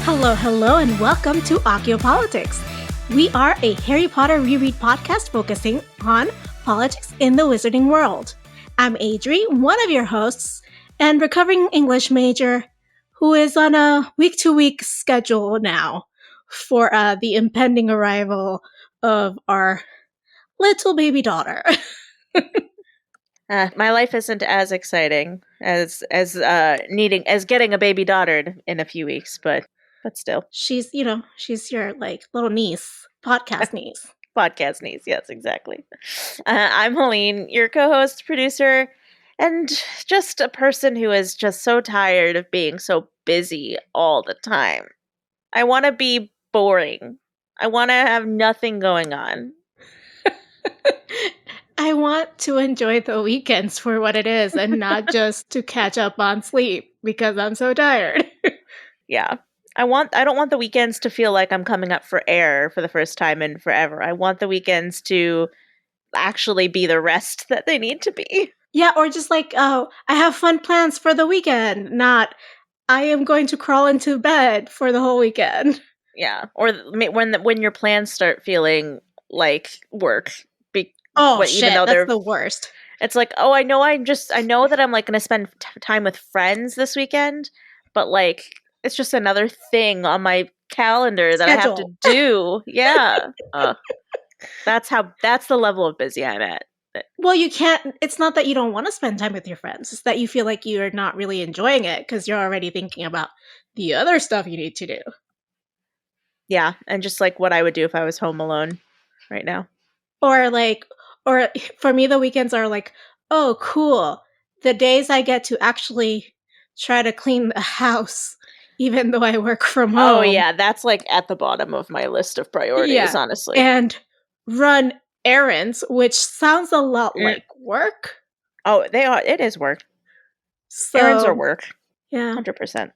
Hello, hello, and welcome to Occupolitics. We are a Harry Potter reread podcast focusing on politics in the wizarding world. I'm Adri, one of your hosts, and recovering English major who is on a week-to-week schedule now for the impending arrival of our little baby daughter. My life isn't as exciting as getting a baby daughter in a few weeks, but still. She's your little niece, podcast niece. Podcast niece, yes, exactly. I'm Helene, your co-host, producer, and just a person who is just so tired of being so busy all the time. I want to be boring. I want to have nothing going on. I want to enjoy the weekends for what it is and not just to catch up on sleep because I'm so tired. Yeah. I don't want the weekends to feel like I'm coming up for air for the first time in forever. I want the weekends to actually be the rest that they need to be. Yeah, or just like, oh, I have fun plans for the weekend, not I am going to crawl into bed for the whole weekend. Yeah, or when your plans start feeling like work. Shit, that's the worst. It's like, oh, I know that I'm like going to spend time with friends this weekend, but like it's just another thing on my calendar that I have to do. Yeah. That's the level of busy I'm at. Well, it's not that you don't want to spend time with your friends. It's that you feel like you're not really enjoying it because you're already thinking about the other stuff you need to do. Yeah, and just like what I would do if I was home alone right now. Or for me, the weekends are like, oh, cool. The days I get to actually try to clean the house, even though I work from home. Oh, yeah. That's like at the bottom of my list of priorities, honestly. And run errands, which sounds a lot like work. Oh, they are. It is work. So, errands are work. Yeah. 100%.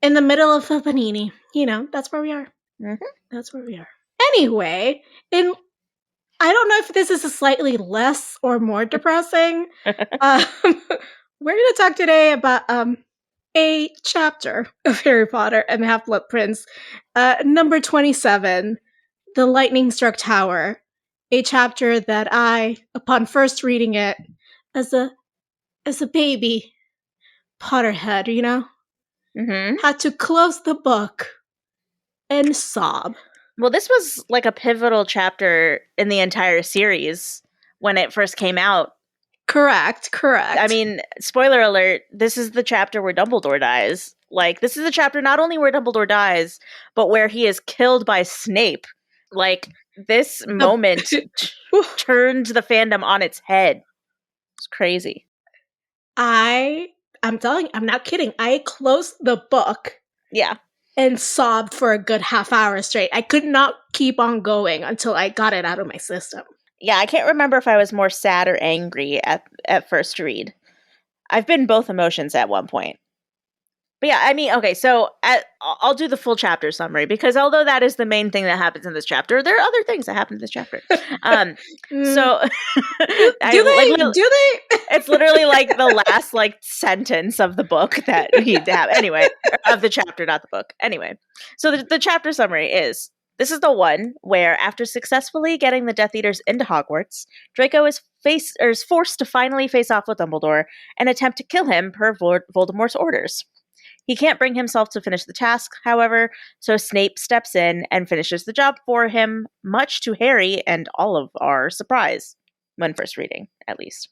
In the middle of a panini. That's where we are. Mm-hmm. That's where we are. Anyway, I don't know if this is a slightly less or more depressing. We're going to talk today about a chapter of Harry Potter and the Half-Blood Prince, number 27, The Lightning Struck Tower, a chapter that I, upon first reading it as a baby Potterhead, had to close the book and sob. Well, this was like a pivotal chapter in the entire series when it first came out. Correct. I mean, spoiler alert, this is the chapter where Dumbledore dies. Like, this is the chapter not only where Dumbledore dies, but where he is killed by Snape. Like, this moment turned the fandom on its head. It's crazy. I'm telling you, I'm not kidding. I closed the book. Yeah. And sobbed for a good half hour straight. I could not keep on going until I got it out of my system. Yeah, I can't remember if I was more sad or angry at first read. I've been both emotions at one point. But yeah, I mean, okay, so I'll do the full chapter summary because although that is the main thing that happens in this chapter, there are other things that happen in this chapter. So do they? It's literally like the last like sentence of the book that he'd have. Anyway, of the chapter, not the book. Anyway, so the chapter summary is: this is the one where, after successfully getting the Death Eaters into Hogwarts, Draco is forced to finally face off with Dumbledore and attempt to kill him per Voldemort's orders. He can't bring himself to finish the task, however, so Snape steps in and finishes the job for him, much to Harry and all of our surprise, when first reading, at least.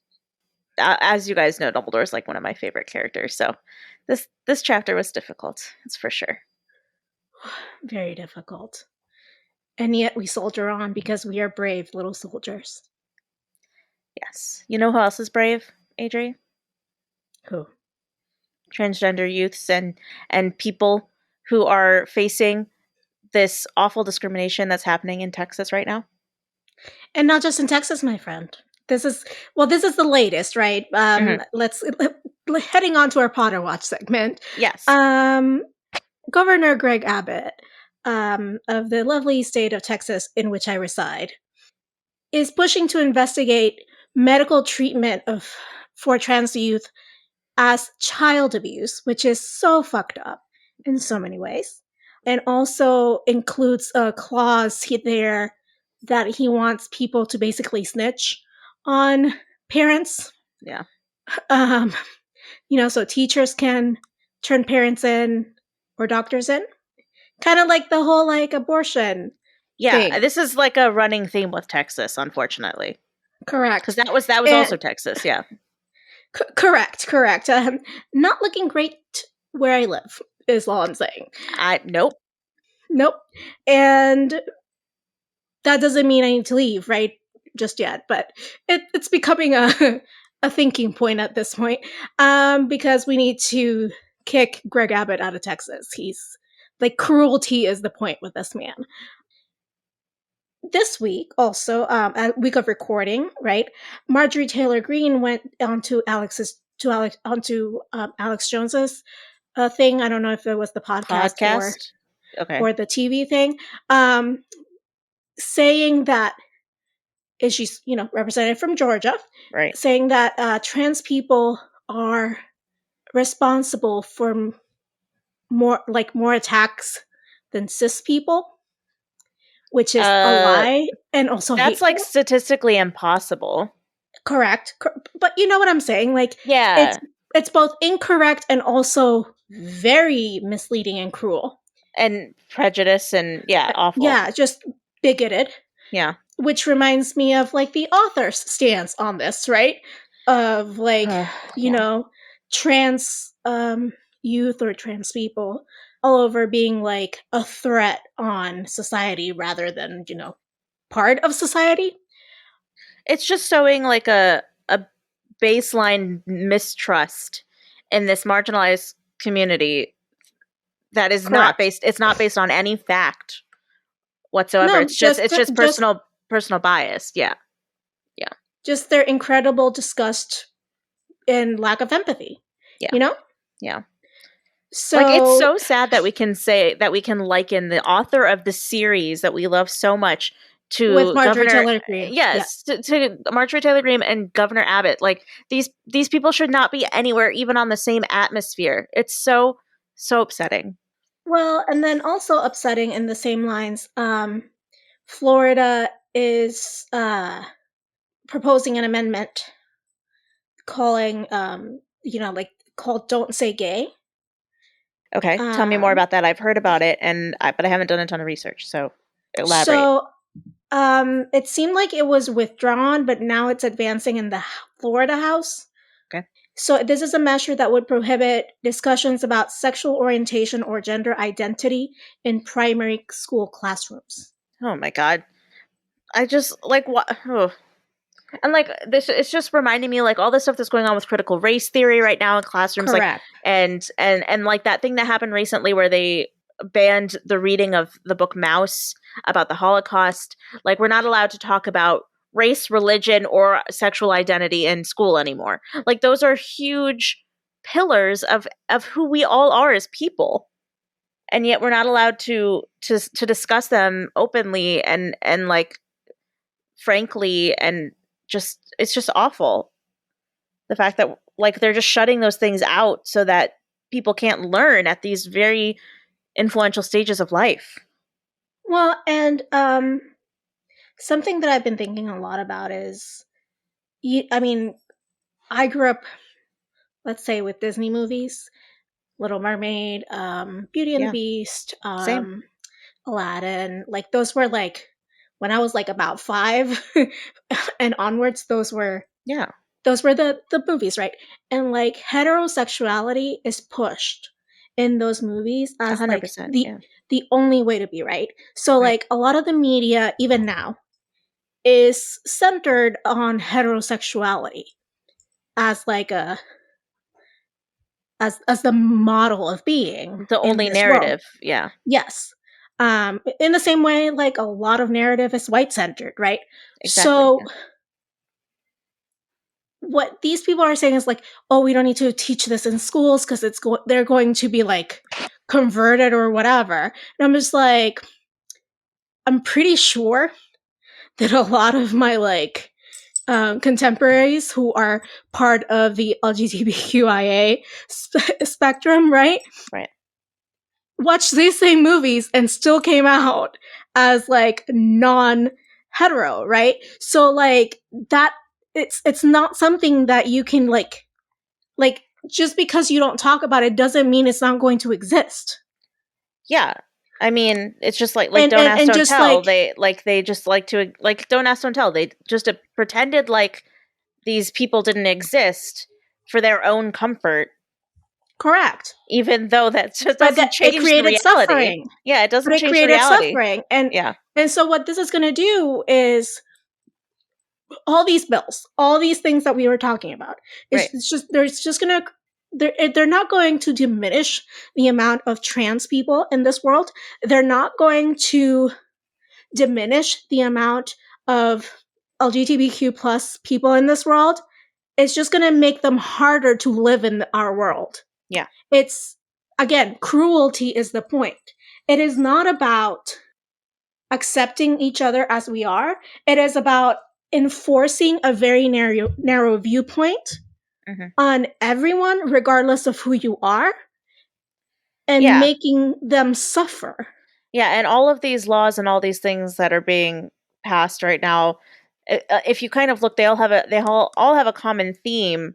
As you guys know, Dumbledore is like one of my favorite characters, so this chapter was difficult, that's for sure. Very difficult. And yet we soldier on because we are brave little soldiers. Yes. You know who else is brave, Adri? Who? Transgender youths and people who are facing this awful discrimination that's happening in Texas right now. And not just in Texas, my friend. This is the latest, right? Let's heading on to our Potter Watch segment. Yes. Governor Greg Abbott of the lovely state of Texas in which I reside is pushing to investigate medical treatment for trans youth as child abuse, which is so fucked up in so many ways. and also includes a clause there that he wants people to basically snitch on parents. Yeah. Um, so teachers can turn parents in or doctors in. Kind of like the whole like abortion Yeah, thing. this is like a running theme with Texas, unfortunately. Because Correct. that was also And Texas, yeah. correct. Not looking great where I live is all I'm saying. Nope. Nope. And that doesn't mean I need to leave, right? Just yet, but it's becoming a a thinking point at this point, because we need to kick Greg Abbott out of Texas. He's like cruelty is the point with this man. This week, also a week of recording, right? Marjorie Taylor Greene went onto Alex Jones's thing. I don't know if it was the podcast Podcast? Okay. or the TV thing, saying that is she's representative from Georgia, Right. saying that trans people are responsible for more attacks than cis people, which is a lie and also That's like hateful. statistically impossible. Correct, but you know what I'm saying? Like Yeah. it's both incorrect and also very misleading and cruel. And prejudice and awful. Yeah, just bigoted. Yeah. Which reminds me of like the author's stance on this, right? Of like, trans youth or trans people all over being like a threat on society rather than, part of society. It's just showing like a baseline mistrust in this marginalized community that is not Correct. based, it's not based on any fact whatsoever. No, It's just personal bias. Yeah. Just their incredible disgust and lack of empathy. Yeah. You know? Yeah. So Like, it's so sad that we can say that we can liken the author of the series that we love so much to with Marjorie Governor, Taylor Greene. yes, to Marjorie Taylor Greene and Governor Abbott. Like, these people should not be anywhere even on the same atmosphere. It's so upsetting. Well, and then also upsetting in the same lines, Florida is proposing an amendment calling, called "Don't Say Gay." Okay, tell me more about that. I've heard about it, but I haven't done a ton of research. So elaborate. So, it seemed like it was withdrawn, but now it's advancing in the Florida House. Okay. So this is a measure that would prohibit discussions about sexual orientation or gender identity in primary school classrooms. Oh my God. I just like what. Oh. And like this, it's just reminding me like all the stuff that's going on with critical race theory right now in classrooms. Correct. Like and like that thing that happened recently where they banned the reading of the book Mouse about the Holocaust. Like, we're not allowed to talk about race, religion, or sexual identity in school anymore. Like, those are huge pillars of who we all are as people, and yet we're not allowed to discuss them openly and like frankly, and just it's just awful, the fact that like they're just shutting those things out so that people can't learn at these very influential stages of life. Well, and something that I've been thinking a lot about is, I grew up, let's say, with Disney movies, Little Mermaid, Beauty and the Beast, Same. Aladdin. Like those were like when I was like about 5 and onwards. Those were the movies, right? And like heterosexuality is pushed in those movies as 100%, like the only way to be right. So like a lot of the media, even now, is centered on heterosexuality as like a as the model of being, the only narrative world. Yeah. Yes. In the same way, like a lot of narrative is white centered, right? Exactly. So what these people are saying is like, oh, we don't need to teach this in schools because they're going to be like converted or whatever. And I'm just like, I'm pretty sure that a lot of my like contemporaries who are part of the LGBTQIA spectrum, right? Right. watched these same movies and still came out as like non-hetero, right? So like that it's not something that you can like just because you don't talk about it doesn't mean it's not going to exist. Yeah. I mean, it's just like And don't and, ask, and don't just tell. like They just like to like don't ask, don't tell. They just pretended like these people didn't exist for their own comfort, correct. even though that just But doesn't that it change the created reality. suffering. Yeah, it But doesn't it change the created reality. suffering. Yeah. And so what this is going to do is all these bills, all these things that we were talking about, Right. it's just there's just going to they're not going to diminish the amount of trans people in this world. They're not going to diminish the amount of LGBTQ plus people in this world. It's just going to make them harder to live in our world. Yeah. It's, again, cruelty is the point. It is not about accepting each other as we are. It is about enforcing a very narrow viewpoint on everyone, regardless of who you are, and Yeah. making them suffer. Yeah, and all of these laws and all these things that are being passed right now, if you kind of look, they all have a common theme,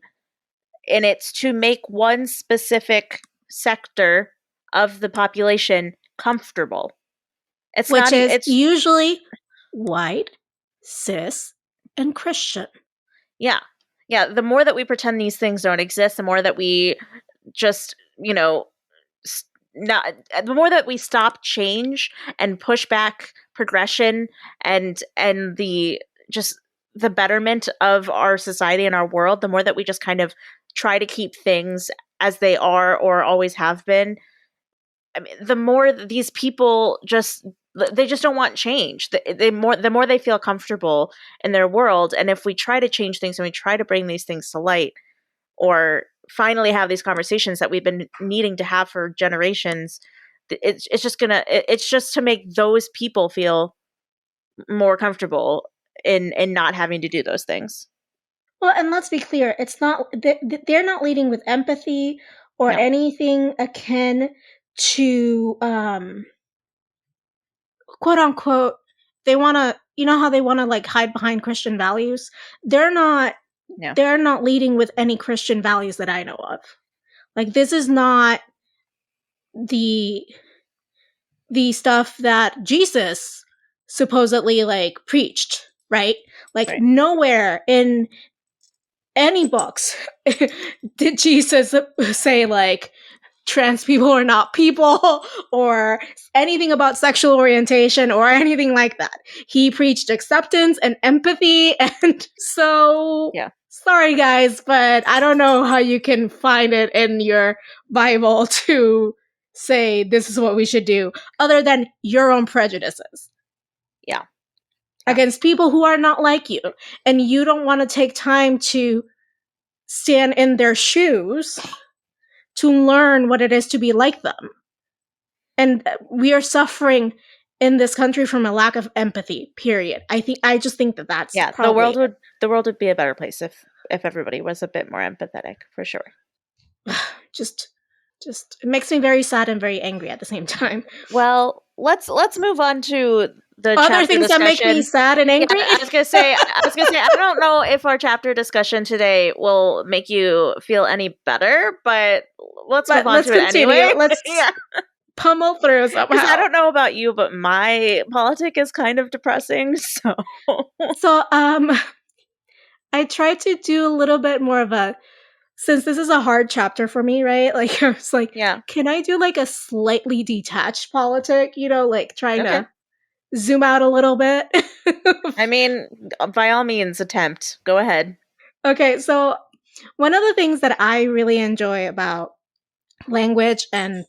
and it's to make one specific sector of the population comfortable. It's Which not is it's usually white, cis, and Christian. Yeah. Yeah, the more that we pretend these things don't exist, the more that we just, not the more that we stop change and push back progression and the just the betterment of our society and our world, the more that we just kind of try to keep things as they are or always have been. I mean, the more these people they just don't want change. The more they feel comfortable in their world, and if we try to change things and we try to bring these things to light, or finally have these conversations that we've been needing to have for generations, it's just to make those people feel more comfortable in not having to do those things. Well, and let's be clear, it's not they're not leading with empathy or No. anything akin to quote unquote they want to, you know how they want to like hide behind Christian values? They're not No. they're not leading with any Christian values that I know of. Like this is not the stuff that Jesus supposedly like preached, right? Like Right. nowhere in any books did Jesus say like trans people are not people or anything about sexual orientation or anything like that. He preached acceptance and empathy. And so, Yeah. sorry guys, but I don't know how you can find it in your Bible to say this is what we should do other than your own prejudices. Yeah. Against people who are not like you. And you don't want to take time to stand in their shoes to learn what it is to be like them. And we are suffering in this country from a lack of empathy, period. I just think that that's Yeah, probably the world would be a better place if everybody was a bit more empathetic, for sure. just it makes me very sad and very angry at the same time. Well, let's move on to the Other chapter things that make me discussion. sad and Yeah, angry. I was gonna say, I don't know if our chapter discussion today will make you feel any better, but let's But move on let's to it continue. anyway. Let's Yeah, pummel through because somehow. I don't know about you, but my politic is kind of depressing. So So I tried to do a little bit more of a, since this is a hard chapter for me, right? Like I was like, yeah, can I do like a slightly detached politic, like trying okay. to zoom out a little bit? I mean, by all means, attempt. Go ahead. Okay, so one of the things that I really enjoy about language and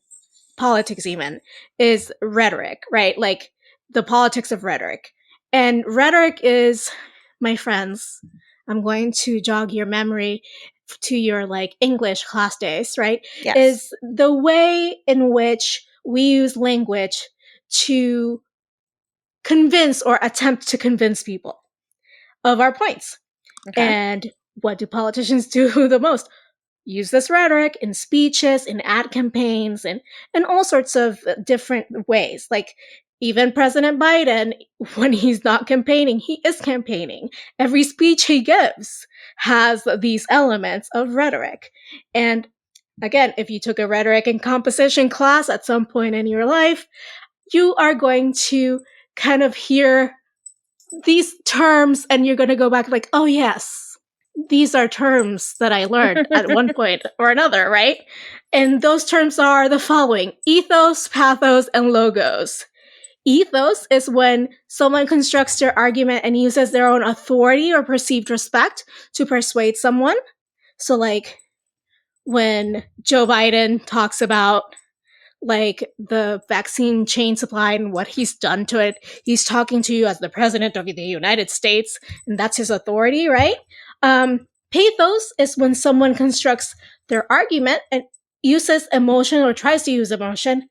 politics even is rhetoric, right? Like the politics of rhetoric. And rhetoric is, my friends, I'm going to jog your memory to your like English class days, right? Yes. Is the way in which we use language to convince or attempt to convince people of our points. Okay. And what do politicians do the most? use this rhetoric in speeches, in ad campaigns, and in all sorts of different ways. Like even President Biden, when he's not campaigning, he is campaigning. Every speech he gives has these elements of rhetoric. And again, if you took a rhetoric and composition class at some point in your life, you are going to kind of hear these terms and you're going to go back like, oh, yes, these are terms that I learned at one point or another, right? And those terms are the following: ethos, pathos, and logos. Ethos is when someone constructs their argument and uses their own authority or perceived respect to persuade someone. So, like, when Joe Biden talks about like the vaccine chain supply and what he's done to it, he's talking to you as the president of the United States, and that's his authority, right? Pathos is when someone constructs their argument and uses emotion or tries to use emotion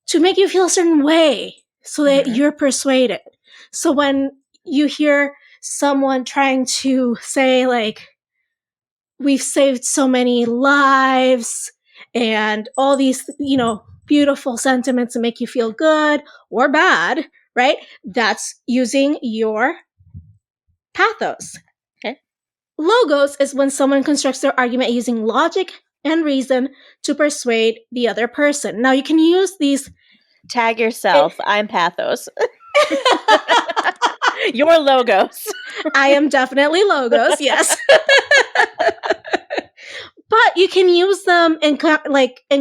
to make you feel a certain way so that you're persuaded. So when you hear someone trying to say, like, we've saved so many lives and all these, beautiful sentiments to make you feel good or bad, right? That's using your pathos. Okay. Logos is when someone constructs their argument using logic and reason to persuade the other person. Now you can use these. Tag yourself. I'm pathos. Your logos. I am definitely logos, yes. But you can use them in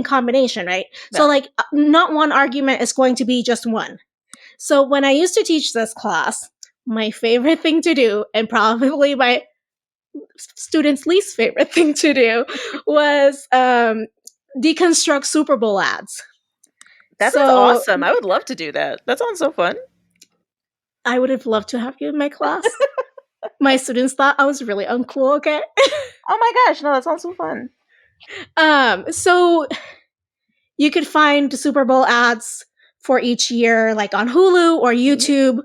combination, right? Yeah. So like not one argument is going to be just one. So when I used to teach this class, my favorite thing to do, and probably my students' least favorite thing to do, was deconstruct Super Bowl ads. That sounds awesome. I would love to do that. That sounds so fun. I would have loved to have you in my class. My students thought I was really uncool, okay? Oh my gosh, no, that sounds so fun. So you could find Super Bowl ads for each year, like on Hulu or YouTube,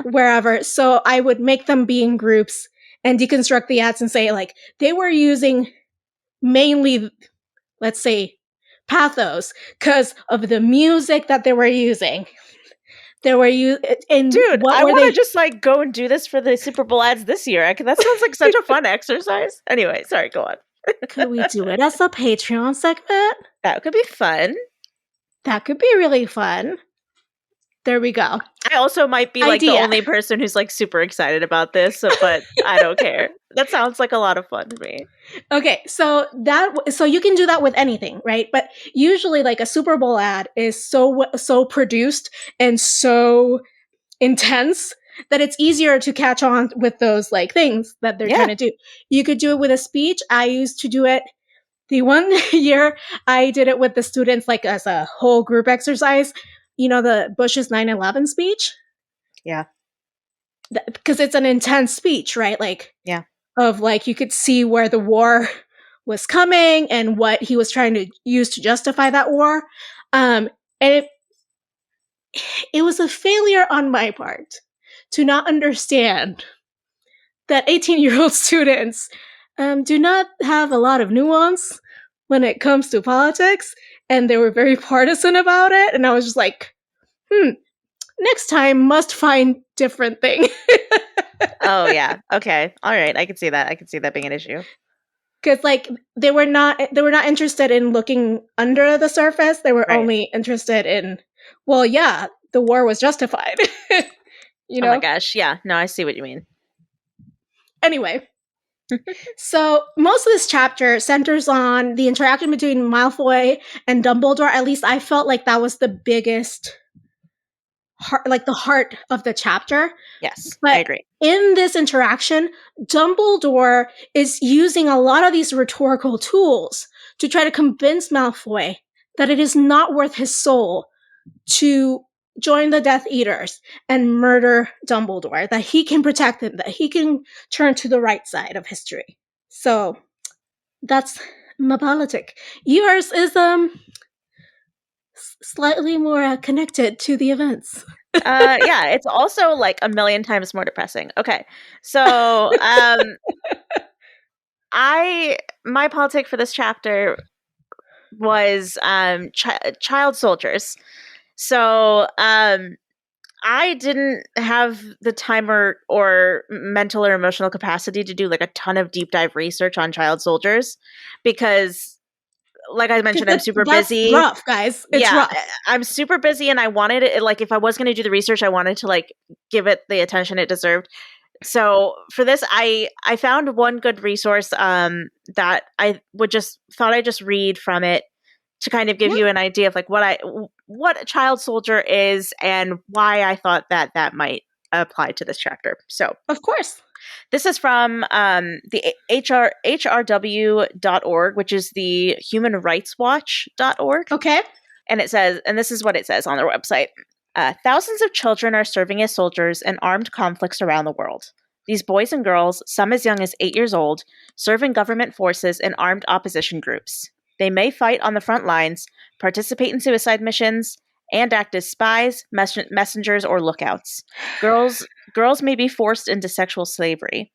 wherever. So I would make them be in groups and deconstruct the ads and say, like, they were using mainly, let's say, pathos because of the music that they were using. Dude, I want to just like go and do this for the Super Bowl ads this year. That sounds like such a fun exercise. Anyway, sorry, go on. Could we do it as a Patreon segment? That could be fun. That could be really fun. There we go. I also might be like the only person who's like super excited about this, but I don't care. That sounds like a lot of fun to me. Okay, so you can do that with anything, right? But usually like a Super Bowl ad is so produced and so intense that it's easier to catch on with those like things that they're trying to do. You could do it with a speech. I used to do it the one year I did it with the students like as a whole group exercise. You know, the Bush's 9/11 speech? Yeah. Because it's an intense speech, right? Like, yeah. Of like, you could see where the war was coming and what he was trying to use to justify that war. And it was a failure on my part to not understand that 18-year-old students do not have a lot of nuance when it comes to politics, and they were very partisan about it, and I was just like, next time must find different thing. Oh, yeah. Okay. All right. I can see that. I can see that being an issue. Because like they were not interested in looking under the surface. They were only interested in, well, yeah, the war was justified. You know? Oh my gosh. Yeah. No, I see what you mean. Anyway. So most of this chapter centers on the interaction between Malfoy and Dumbledore. At least I felt like that was the biggest the heart of the chapter. Yes, but I agree. In this interaction, Dumbledore is using a lot of these rhetorical tools to try to convince Malfoy that it is not worth his soul to join the Death Eaters and murder Dumbledore, that he can protect him, that he can turn to the right side of history. So that's my politic. Yours is slightly more connected to the events. Yeah, it's also like a million times more depressing. Okay, so my politic for this chapter was child soldiers. So I didn't have the time or mental or emotional capacity to do like a ton of deep dive research on child soldiers because, like I mentioned, I'm super That's busy. rough, guys. It's Yeah, rough. I'm super busy, and I wanted it. Like, if I was going to do the research, I wanted to like give it the attention it deserved. So for this, I found one good resource that I would just thought I'd just read from it to kind of give Yeah, you an idea of like what a child soldier is and why I thought that that might apply to this chapter. So of course. this is from the HRW.org, which is the Human Rights Watch.org. Okay. And it says, and this is what it says on their website. Thousands of children are serving as soldiers in armed conflicts around the world. These boys and girls, some as young as 8 years old, serve in government forces and armed opposition groups. They may fight on the front lines, participate in suicide missions, and act as spies, messengers, or lookouts. Girls may be forced into sexual slavery.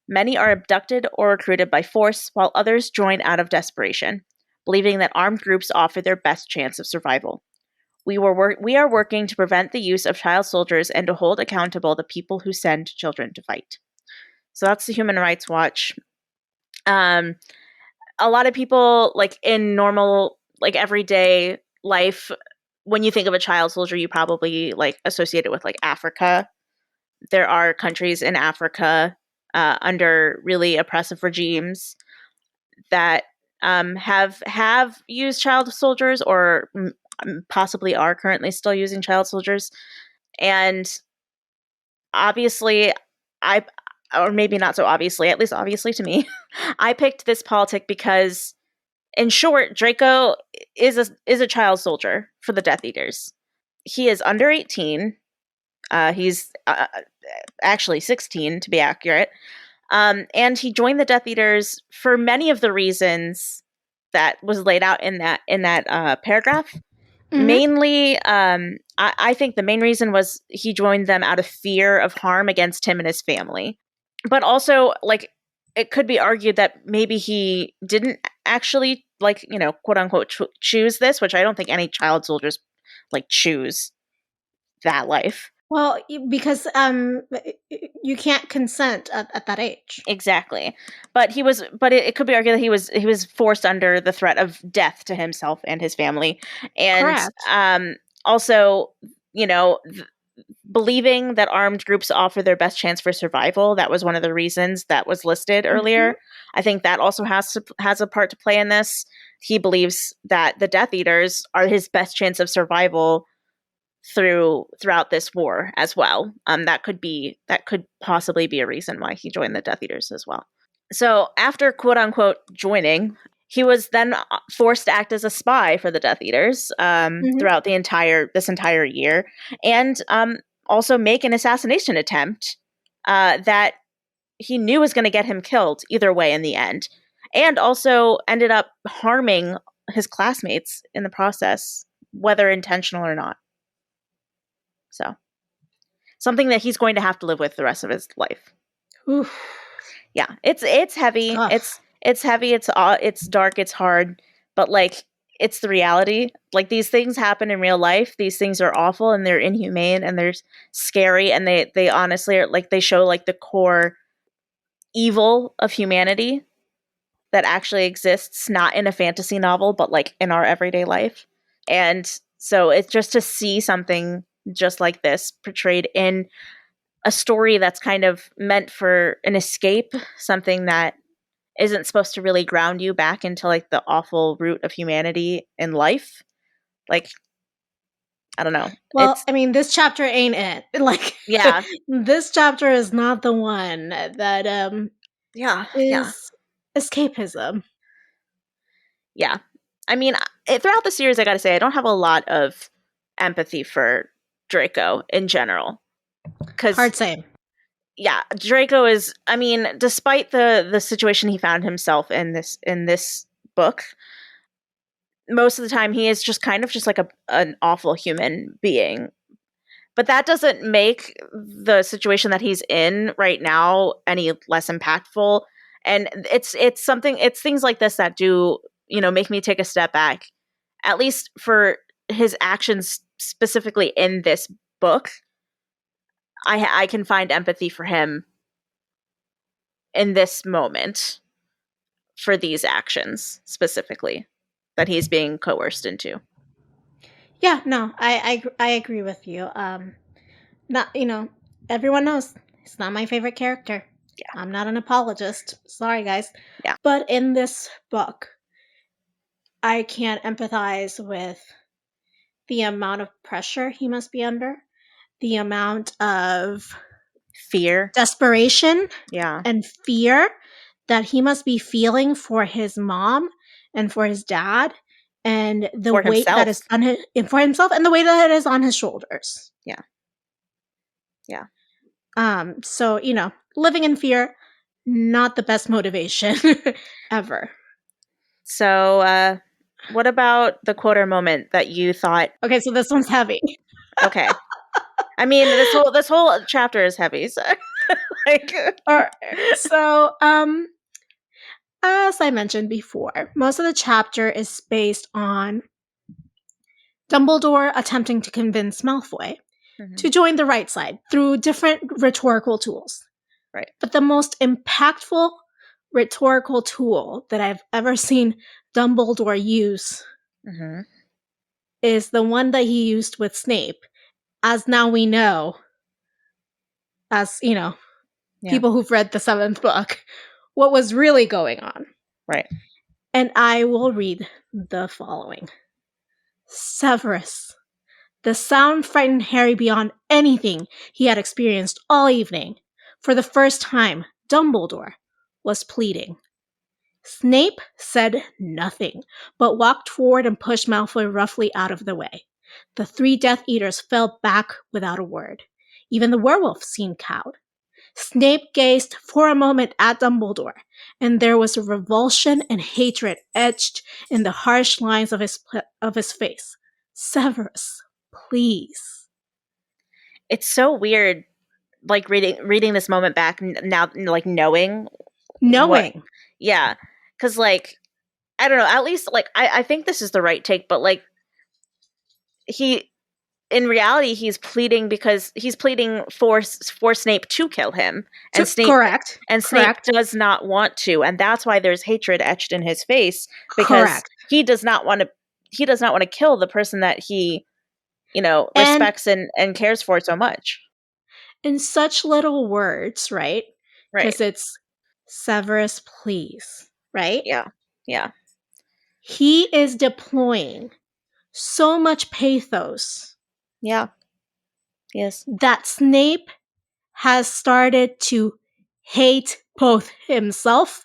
Many are abducted or recruited by force, while others join out of desperation, believing that armed groups offer their best chance of survival. We are working to prevent the use of child soldiers and to hold accountable the people who send children to fight. So that's the Human Rights Watch. Um, a lot of people, like in normal, like everyday life, when you think of a child soldier, you probably like associate it with like Africa. There are countries in Africa under really oppressive regimes that have used child soldiers or possibly are currently still using child soldiers. And obviously, I, or maybe not so obviously, at least obviously to me, I picked this politic because, in short, Draco is a child soldier for the Death Eaters. He is under 18. He's actually 16 to be accurate. And he joined the Death Eaters for many of the reasons that was laid out in that paragraph. Mm-hmm. Mainly, I think the main reason was he joined them out of fear of harm against him and his family. But also, like, it could be argued that maybe he didn't actually, like, you know, quote unquote, choose this, which I don't think any child soldiers, like, choose that life. Well, because you can't consent at that age. Exactly. But it could be argued that he was forced under the threat of death to himself and his family. And Correct. also, you know, believing that armed groups offer their best chance for survival, that was one of the reasons that was listed Mm-hmm. earlier. I think that also has a part to play in this. He believes that the Death Eaters are his best chance of survival throughout this war as well. That could possibly be a reason why he joined the Death Eaters as well. So after quote unquote joining, he was then forced to act as a spy for the Death Eaters Mm-hmm. throughout this entire year, and also make an assassination attempt that he knew was going to get him killed either way in the end, and also ended up harming his classmates in the process, whether intentional or not. So something that he's going to have to live with the rest of his life. Oof. Yeah, it's heavy. Tough. It's heavy. It's dark. It's hard. But like, it's the reality. Like, these things happen in real life. These things are awful and they're inhumane and they're scary, and they honestly are like, they show like the core evil of humanity that actually exists, not in a fantasy novel, but like in our everyday life. And so it's just to see something just like this portrayed in a story that's kind of meant for an escape, something that isn't supposed to really ground you back into like the awful root of humanity in life. Like, I don't know. Well, It's I mean, this chapter ain't it. Like, yeah, this chapter is not the one that yeah, yeah, is escapism. yeah. I mean, throughout the series, I gotta say, I don't have a lot of empathy for Draco in general, because Hard same. yeah, Draco is. I mean, despite the situation he found himself in this book, most of the time he is just kind of just like an awful human being. But that doesn't make the situation that he's in right now any less impactful. And it's things like this that do, make me take a step back, at least for his actions specifically in this book. I can find empathy for him in this moment for these actions specifically that he's being coerced into. Yeah, no, I agree with you. Not, everyone knows he's not my favorite character. Yeah. I'm not an apologist. Sorry, guys. Yeah. But in this book, I can't empathize with the amount of pressure he must be under, the amount of Fear. desperation Yeah. and fear that he must be feeling for his mom and for his dad, and the For weight that is himself. on his, for himself, and the weight that is on his shoulders. Yeah. Yeah. So, living in fear, not the best motivation ever. So, what about the quoter moment that you thought? Okay, so this one's heavy. Okay. I mean, this whole chapter is heavy. So, So, as I mentioned before, most of the chapter is based on Dumbledore attempting to convince Malfoy to join the right side through different rhetorical tools. Right. But the most impactful rhetorical tool that I've ever seen Dumbledore use is the one that he used with Snape. As now we know, as people who've read the 7th book, what was really going on. Right. And I will read the following. Severus. The sound frightened Harry beyond anything he had experienced all evening. For the first time, Dumbledore was pleading. Snape said nothing, but walked forward and pushed Malfoy roughly out of the way. The 3 Death Eaters fell back without a word. Even the werewolf seemed cowed. Snape gazed for a moment at Dumbledore, and there was a revulsion and hatred etched in the harsh lines of his face. Severus, please. It's so weird, like reading this moment back now, like knowing. Yeah, because like I don't know. At least like I think this is the right take, but like in reality, he's pleading because he's pleading for Snape to kill him, and Correct. Snape does not want to, and that's why there's hatred etched in his face, because he does not want to kill the person that he, respects and cares for so much. In such little words, right? Because it's Severus, please, right? Yeah, yeah. He is deploying so much pathos. Yeah. Yes. That Snape has started to hate both himself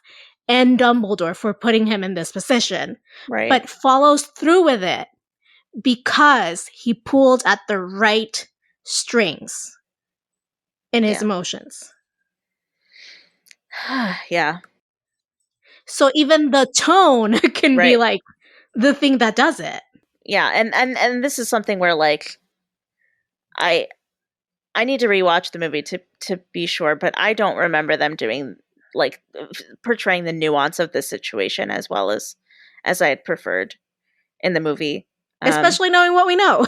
and Dumbledore for putting him in this position. Right. But follows through with it because he pulled at the right strings in his emotions. Yeah. So even the tone can be like the thing that does it. Yeah, and this is something where like I need to rewatch the movie to be sure, but I don't remember them doing like portraying the nuance of the situation as well as I had preferred in the movie. Especially knowing what we know.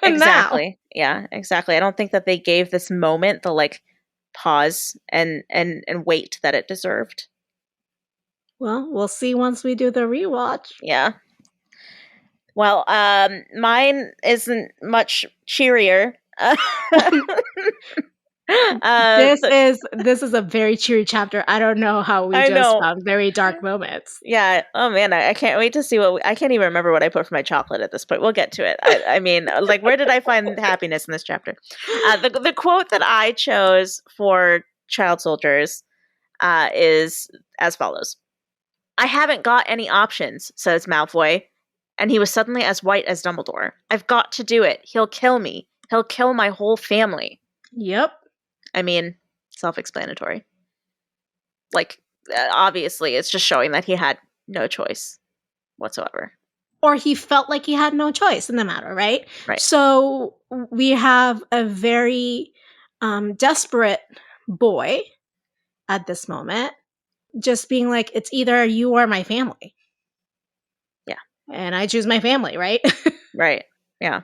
Exactly. Now. Yeah, exactly. I don't think that they gave this moment the like pause and weight that it deserved. Well, we'll see once we do the rewatch. Yeah. Well, mine isn't much cheerier. This is a very cheery chapter. I don't know how we just found very dark moments. Yeah. Oh man, I can't wait to see I can't even remember what I put for my chocolate at this point. We'll get to it. I mean, like, where did I find happiness in this chapter? The quote that I chose for Child Soldiers is as follows: "I haven't got any options," says Malfoy, and he was suddenly as white as Dumbledore. "I've got to do it. He'll kill me. He'll kill my whole family." Yep. I mean, self-explanatory. Like, obviously, it's just showing that he had no choice whatsoever. Or he felt like he had no choice in the matter, right? Right. So we have a very desperate boy at this moment just being like, it's either you or my family. Yeah. And I choose my family, right? Right. Yeah.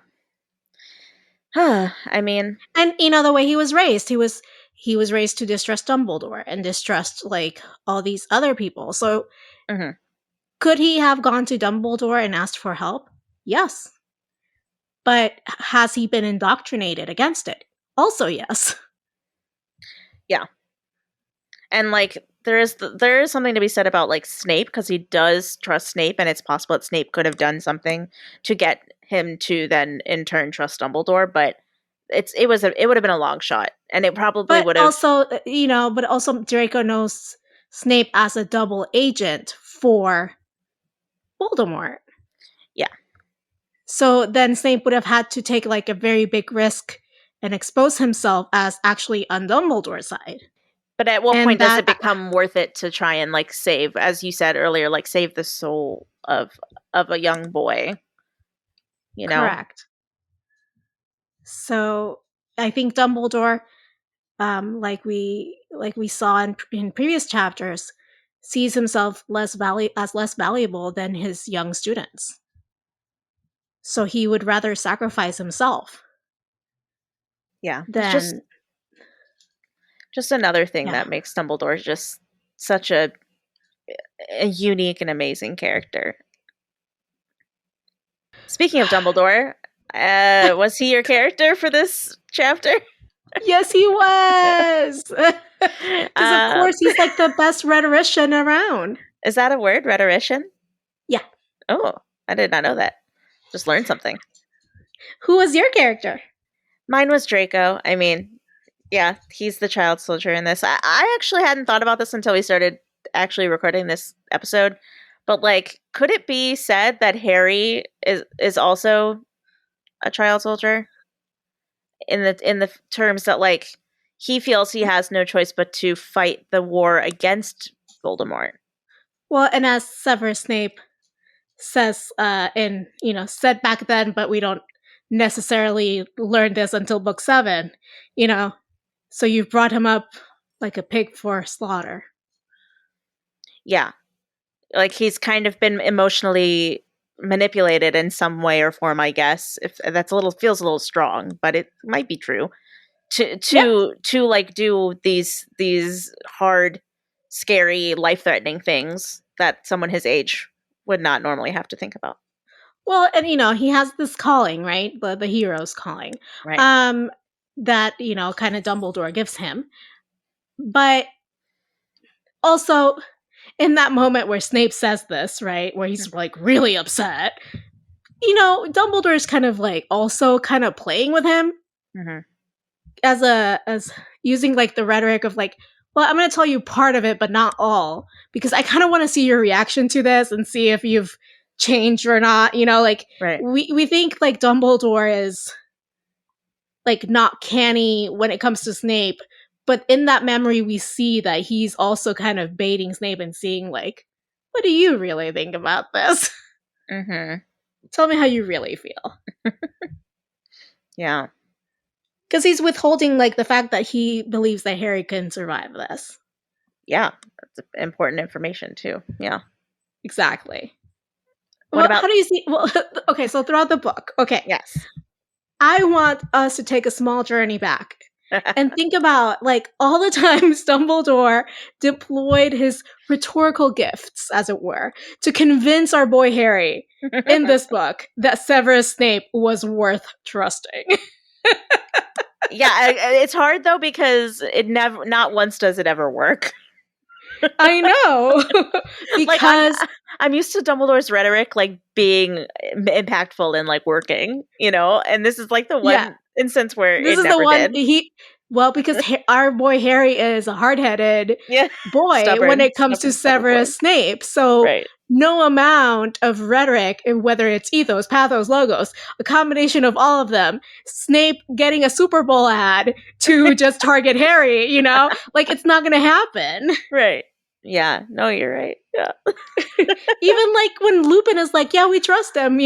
I mean, And the way he was raised, he was raised to distrust Dumbledore and distrust like all these other people. So mhm. could he have gone to Dumbledore and asked for help? Yes. But has he been indoctrinated against it? Also, yes. Yeah. And like there is something to be said about like Snape, because he does trust Snape, and it's possible that Snape could have done something to get him to then in turn trust Dumbledore, but it would have been a long shot, and it probably But would have. also, Draco knows Snape as a double agent for Voldemort. Yeah. So then Snape would have had to take like a very big risk and expose himself as actually on Dumbledore's side. But at what And point does it that become worth it to try and like save, as you said earlier, like save the soul of a young boy? You know? correct. So I think Dumbledore, like we saw in previous chapters, sees himself as less valuable than his young students. So he would rather sacrifice himself Yeah. It's than just another thing yeah. that makes Dumbledore just such a unique and amazing character. Speaking of Dumbledore, was he your character for this chapter? Yes, he was. Because of Uh, course he's like the best rhetorician around. is that a word, rhetorician? Yeah. Oh, I did not know that. Just learned something. Who was your character? Mine was Draco. I mean, yeah, he's the child soldier in this. I actually hadn't thought about this until we started actually recording this episode. But like, could it be said that Harry is also a child soldier in the terms that like he feels he has no choice but to fight the war against Voldemort? Well, and as Severus Snape says, said back then, but we don't necessarily learn this until book 7. So you've brought him up like a pig for slaughter. Yeah, like he's kind of been emotionally manipulated in some way or form, I guess. If that's feels a little strong, but it might be true. To Yep. like do these hard, scary, life-threatening things that someone his age would not normally have to think about. Well, and he has this calling, right? The hero's calling. Right. That kind of Dumbledore gives him. But also in that moment where Snape says this, right, where he's like really upset, Dumbledore's kind of like also kind of playing with him Mm-hmm. as using like the rhetoric of like, well, I'm going to tell you part of it, but not all, because I kind of want to see your reaction to this and see if you've changed or not. Like Right. we think like Dumbledore is like not canny when it comes to Snape, but in that memory we see that he's also kind of baiting Snape and seeing like, what do you really think about this? Mm-hmm. Tell me how you really feel. Yeah. Because he's withholding like the fact that he believes that Harry can survive this. Yeah. That's important information too. Yeah. Exactly. What about? How do you see? Well, okay, so throughout the book, okay, Yes. I want us to take a small journey back and think about like all the times Dumbledore deployed his rhetorical gifts, as it were, to convince our boy Harry in this book that Severus Snape was worth trusting. Yeah, it's hard though because not once does it ever work. I know. Like Because I'm used to Dumbledore's rhetoric like being impactful and like working, and this is like the one yeah, instance where this it is the never one did. because our boy Harry is a hard-headed Yeah, boy when it comes to stubborn boy. Severus Snape. So Right. no amount of rhetoric, whether it's ethos, pathos, logos, a combination of all of them, Snape getting a Super Bowl ad to just target Harry, like it's not going to happen. Right. Yeah. No, you're right. Yeah. Even like when Lupin is like, yeah, we trust him,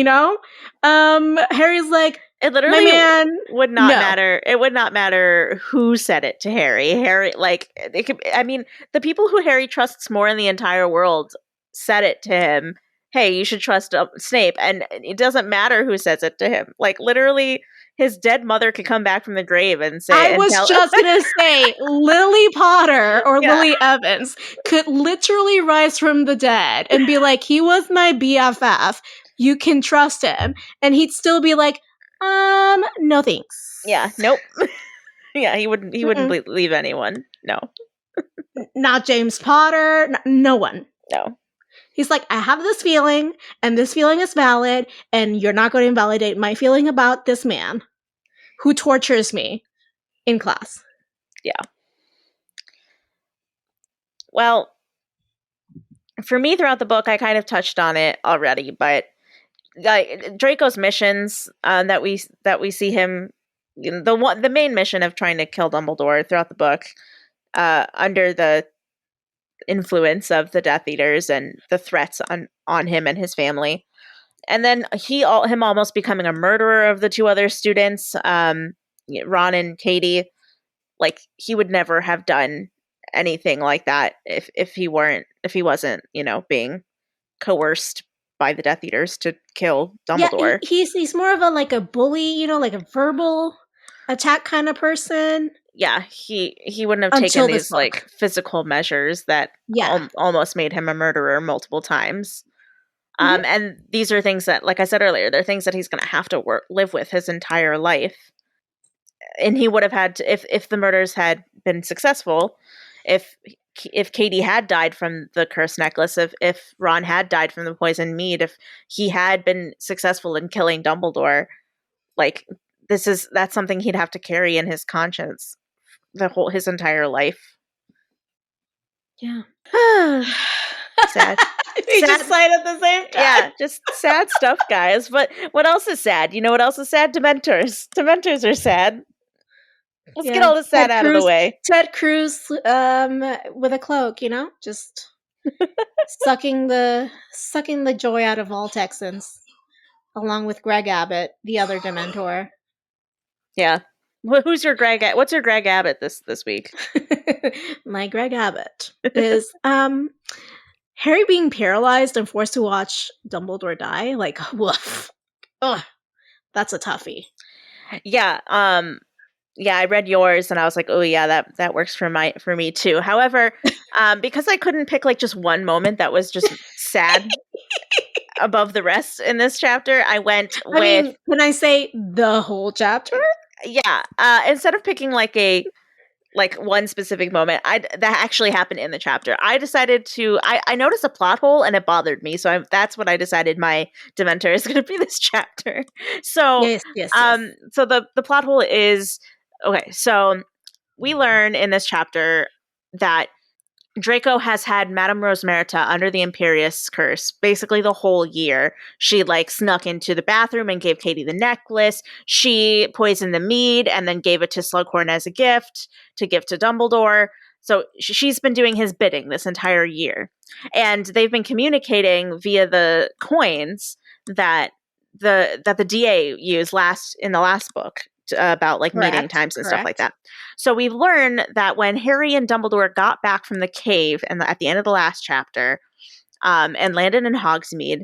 Harry's like, It My literally man, would not no. matter. It would not matter who said it to Harry. Harry, like, it could, I mean, the people who Harry trusts more in the entire world said it to him. Hey, you should trust Snape. And it doesn't matter who says it to him. Like, literally, his dead mother could come back from the grave and I say, and was tell, just gonna say, Lily Potter or yeah, Lily Evans could literally rise from the dead and be like, he was my BFF. You can trust him. And he'd still be like, no yeah, thanks. nope. Yeah, he wouldn't Mm-mm. leave anyone. No, Not James Potter, no one. no. He's like, I have this feeling, and this feeling is valid, and you're not going to invalidate my feeling about this man who tortures me in class. Yeah. Well, for me throughout the book, I kind of touched on it already, but like Draco's missions that we see him, the main mission of trying to kill Dumbledore throughout the book, under the influence of the Death Eaters and the threats on him and his family, and then him almost becoming a murderer of the two other students, Ron and Katie. Like, he would never have done anything like that if he wasn't being coerced by the Death Eaters to kill Yeah, Dumbledore. he's more of a like a bully, like a verbal attack kind of person. Yeah, he wouldn't have taken Until these this like book. physical measures that Yeah. almost made him a murderer multiple times. Mhm. And these are things that, like I said earlier, they're things that he's going to have to live with his entire life. And he would have had to, if the murders had been successful, if Katie had died from the cursed necklace, if Ron had died from the poisoned mead, if he had been successful in killing Dumbledore, like, that's something he'd have to carry in his conscience his entire life. Yeah. Sad. We Sad. just sighed at the same time. Yeah, just sad stuff, guys. But what else is sad? You know what else is sad? Dementors. Dementors are sad. Let's get Yeah. all the sad out of the way. Ted Cruz with a cloak, just sucking the joy out of all Texans, along with Greg Abbott, the other Dementor. Yeah. What's your Greg Abbott this week? My Greg Abbott is Harry being paralyzed and forced to watch Dumbledore die. Like, woof. Ugh, that's a toughie. Yeah. Yeah, I read yours and I was like, oh yeah, that works for me too. However, because I couldn't pick like just one moment that was just sad above the rest in this chapter, I went I with, mean, can I say the whole chapter? yeah, instead of picking like one specific moment, that actually happened in the chapter. I decided I noticed a plot hole and it bothered me, so that's what I decided my Dementor is going to be this chapter. So, Yes. so the plot hole is, okay. So we learn in this chapter that Draco has had Madame Rosmerta under the Imperious curse basically the whole year. She like snuck into the bathroom and gave Katie the necklace. She poisoned the mead and then gave it to Slughorn as a gift to give to Dumbledore. So she's been doing his bidding this entire year. And they've been communicating via the coins that the DA used in the last book about like meeting times and stuff like that. So we learn that when Harry and Dumbledore got back from the cave and at the end of the last chapter, and landed in Hogsmeade,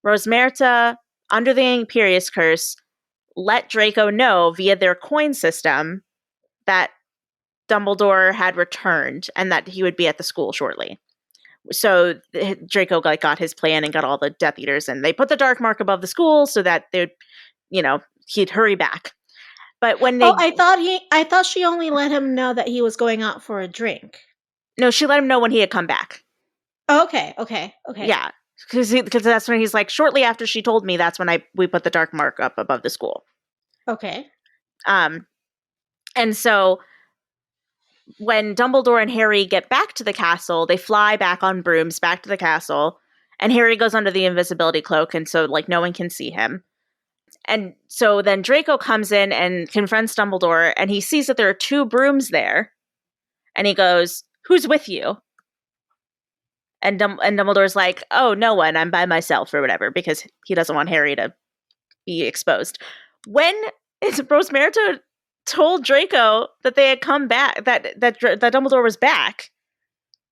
Rosmerta, under the Imperious curse, let Draco know via their coin system that Dumbledore had returned and that he would be at the school shortly. So Draco got his plan and got all the Death Eaters, and they put the dark mark above the school so that he'd hurry back. But when they, I thought she only let him know that he was going out for a drink. no, she let him know when he had come back. Oh, okay. Yeah, because that's when he's like, shortly after she told me, that's when we put the dark mark up above the school. Okay. And so when Dumbledore and Harry get back to the castle, they fly back on brooms back to the castle, and Harry goes under the invisibility cloak, and so like no one can see him. And so then Draco comes in and confronts Dumbledore, and he sees that there are two brooms there, and he goes, "Who's with you?" And Dumbledore's like, "Oh, no one. I'm by myself," or whatever, because he doesn't want Harry to be exposed. When is Rosmerta told Draco that they had come back, that Dumbledore was back.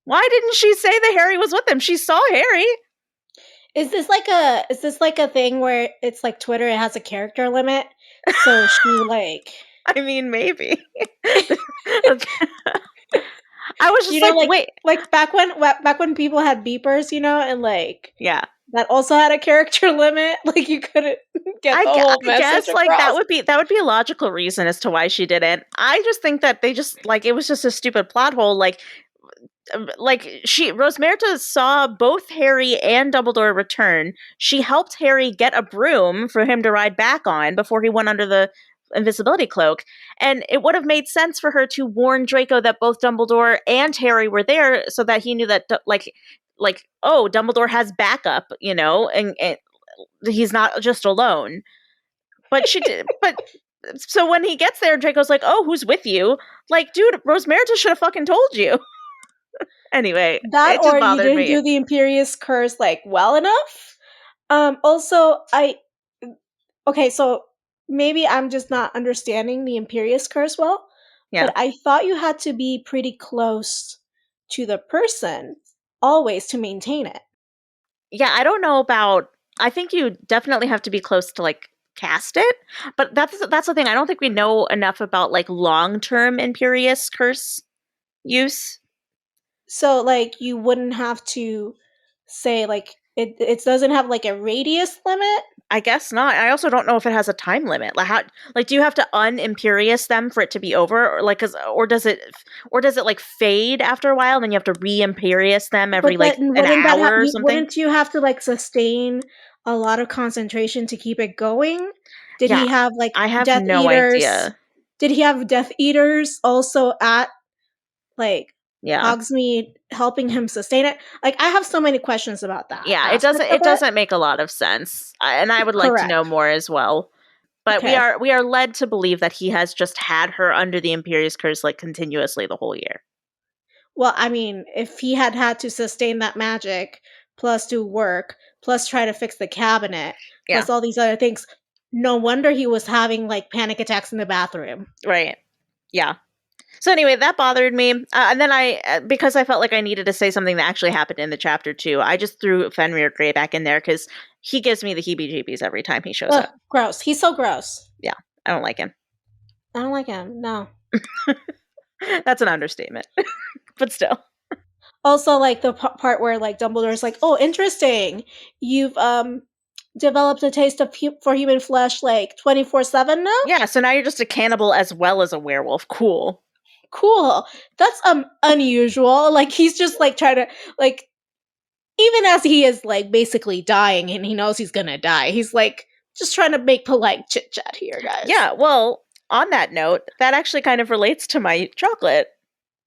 Why didn't she say that Harry was with him? She saw Harry. Is this like a thing where it's like Twitter, it has a character limit? So she like I mean, maybe. I was just like, wait. like back when people had beepers, and like Yeah. that also had a character limit. Like you couldn't get the whole message guess across. like that would be a logical reason as to why she didn't. I just think that they just like it was just a stupid plot hole. Like Rosmerta saw both Harry and Dumbledore return. She helped Harry get a broom for him to ride back on before he went under the invisibility cloak. And it would have made sense for her to warn Draco that both Dumbledore and Harry were there so that he knew that oh, Dumbledore has backup, and he's not just alone. But she did but so when he gets there, Draco's like, "Oh, who's with you?" Like, dude, Rosmerta should have fucking told you. Anyway, that, it just or you bothered didn't me. do the Imperious Curse like well enough. Also, okay, so maybe I'm just not understanding the Imperious Curse well. Yeah. But I thought you had to be pretty close to the person always to maintain it. Yeah, I don't know about. I think you definitely have to be close to like cast it, but that's the thing. I don't think we know enough about like long-term Imperious Curse use. So like you wouldn't have to say like it doesn't have like a radius limit. I guess not. I also don't know if it has a time limit. Like how, like do you have to un-Imperious them for it to be over, or like, or does it like fade after a while, and then you have to re-Imperious them every But like then an wouldn't hour or something? wouldn't you have to like sustain a lot of concentration to keep it going? Did Yeah, he have like I have Death no Eaters? idea. Did he have Death Eaters also at like Yeah. Hogsmeade helping him sustain it? Like I have so many questions about that. Yeah, Aspect of it doesn't make a lot of sense. And I would like to know Correct. more as well. But Okay. we are led to believe that he has just had her under the Imperious Curse like continuously the whole year. Well, I mean, if he had had to sustain that magic, plus do work, plus try to fix the cabinet, Yeah. plus all these other things, no wonder he was having like panic attacks in the bathroom. Right. Yeah. So anyway, that bothered me. And then because I felt like I needed to say something that actually happened in the chapter too, I just threw Fenrir Grey back in there because he gives me the heebie-jeebies every time he shows up. Gross. He's so gross. Yeah, I don't like him. I don't like him. No. That's an understatement. But still. Also, like the part where like Dumbledore's like, "Oh, interesting. You've developed a taste of for human flesh like 24/7 now?" Yeah, so now you're just a cannibal as well as a werewolf. Cool. Cool. That's unusual. Like he's just like trying to like, even as he is like basically dying and he knows he's gonna die, he's like just trying to make polite chit chat here, guys. Yeah, well, on that note, that actually kind of relates to my chocolate.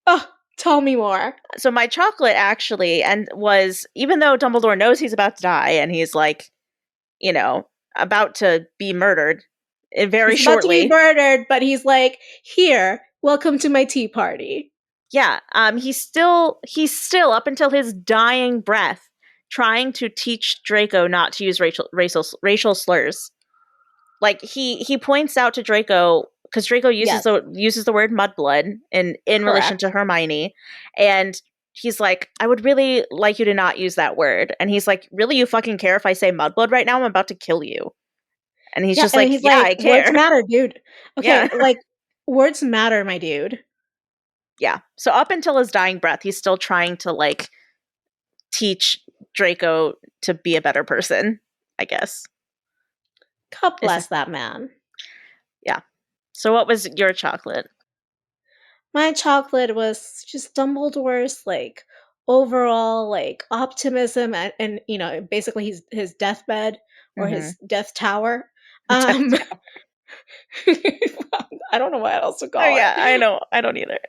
Oh, tell me more. So my chocolate actually was, even though Dumbledore knows he's about to die and he's like, about to be murdered very he's shortly. About to be murdered, but he's like, "Here, welcome to my tea party." Yeah, he's still up until his dying breath trying to teach Draco not to use racial slurs. Like he points out to Draco, because Draco uses the word mudblood in relation to Hermione, and he's like, "I would really like you to not use that word." And he's like, "Really, you fucking care if I say mudblood right now? I'm about to kill you." And he's just like, "Yeah, I care." Words matter, dude. Okay, like words matter, my dude. Yeah. So up until his dying breath, he's still trying to like teach Draco to be a better person, I guess. God bless that man. Yeah. So what was your chocolate? My chocolate was just Dumbledore's like overall like optimism and basically his deathbed or his death tower. I don't know what else to call it. Yeah, I know. I don't either.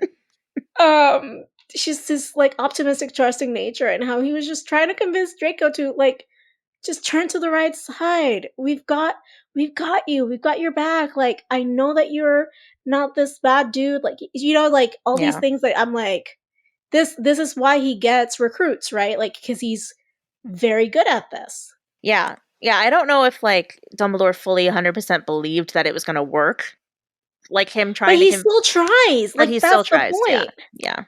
She's this like optimistic, trusting nature, and how he was just trying to convince Draco to like just turn to the right side. We've got you. We've got your back. Like I know that you're not this bad dude. Like like all these things that I'm like, this is why he gets recruits, right? Like because he's very good at this. Yeah. Yeah, I don't know if like Dumbledore fully 100% believed that it was going to work. Like him But trying to he still tries. but Like he still that's the tries. Yeah. point. Yeah.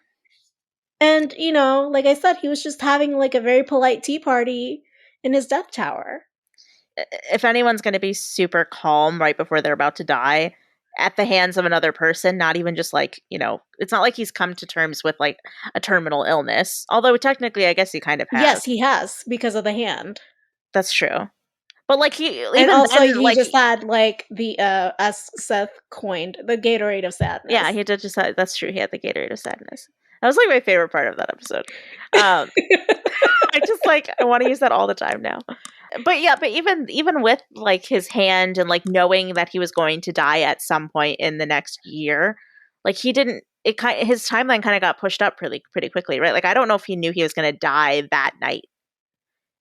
And like I said, he was just having like a very polite tea party in his death tower. If anyone's going to be super calm right before they're about to die at the hands of another person, not even just like, it's not like he's come to terms with like a terminal illness. Although technically, I guess he kind of has. Yes, he has because of the hand. That's true. But like he And even also then he like just had like the as Seth coined, the Gatorade of yeah, sadness. he did just that's true. He had the Gatorade of sadness. That was like my favorite part of that episode. Um I just like I want to use that all the time now. But yeah, but even with like his hand and like knowing that he was going to die at some point in the next year, like he didn't his timeline kind of got pushed up pretty quickly, right? Like I don't know if he knew he was going to die that night.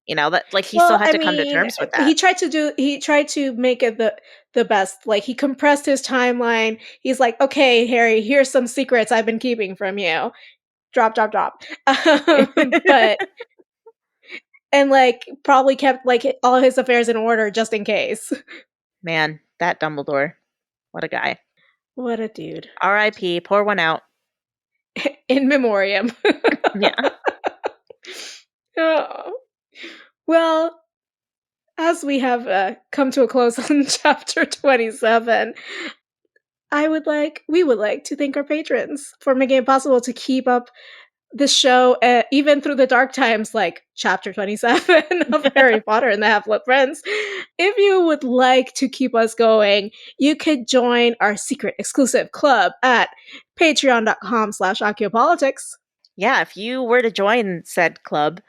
That like he still Well, had I to come to mean, terms with that. he tried to make it the best. Like he compressed his timeline. He's like, "Okay, Harry, here's some secrets I've been keeping from you." Drop, drop, drop. But and like probably kept like all his affairs in order just in case. Man, that Dumbledore. What a guy. What a dude. R.I.P. Pour one out. In memoriam. Yeah. Oh. Well, as we have come to a close on chapter 27, we would like to thank our patrons for making it possible to keep up this show even through the dark times like chapter 27 of Harry Potter and the Half-Blood Prince. If you would like to keep us going, you could join our secret exclusive club at patreon.com/Ociopolitics. Yeah, if you were to join said club,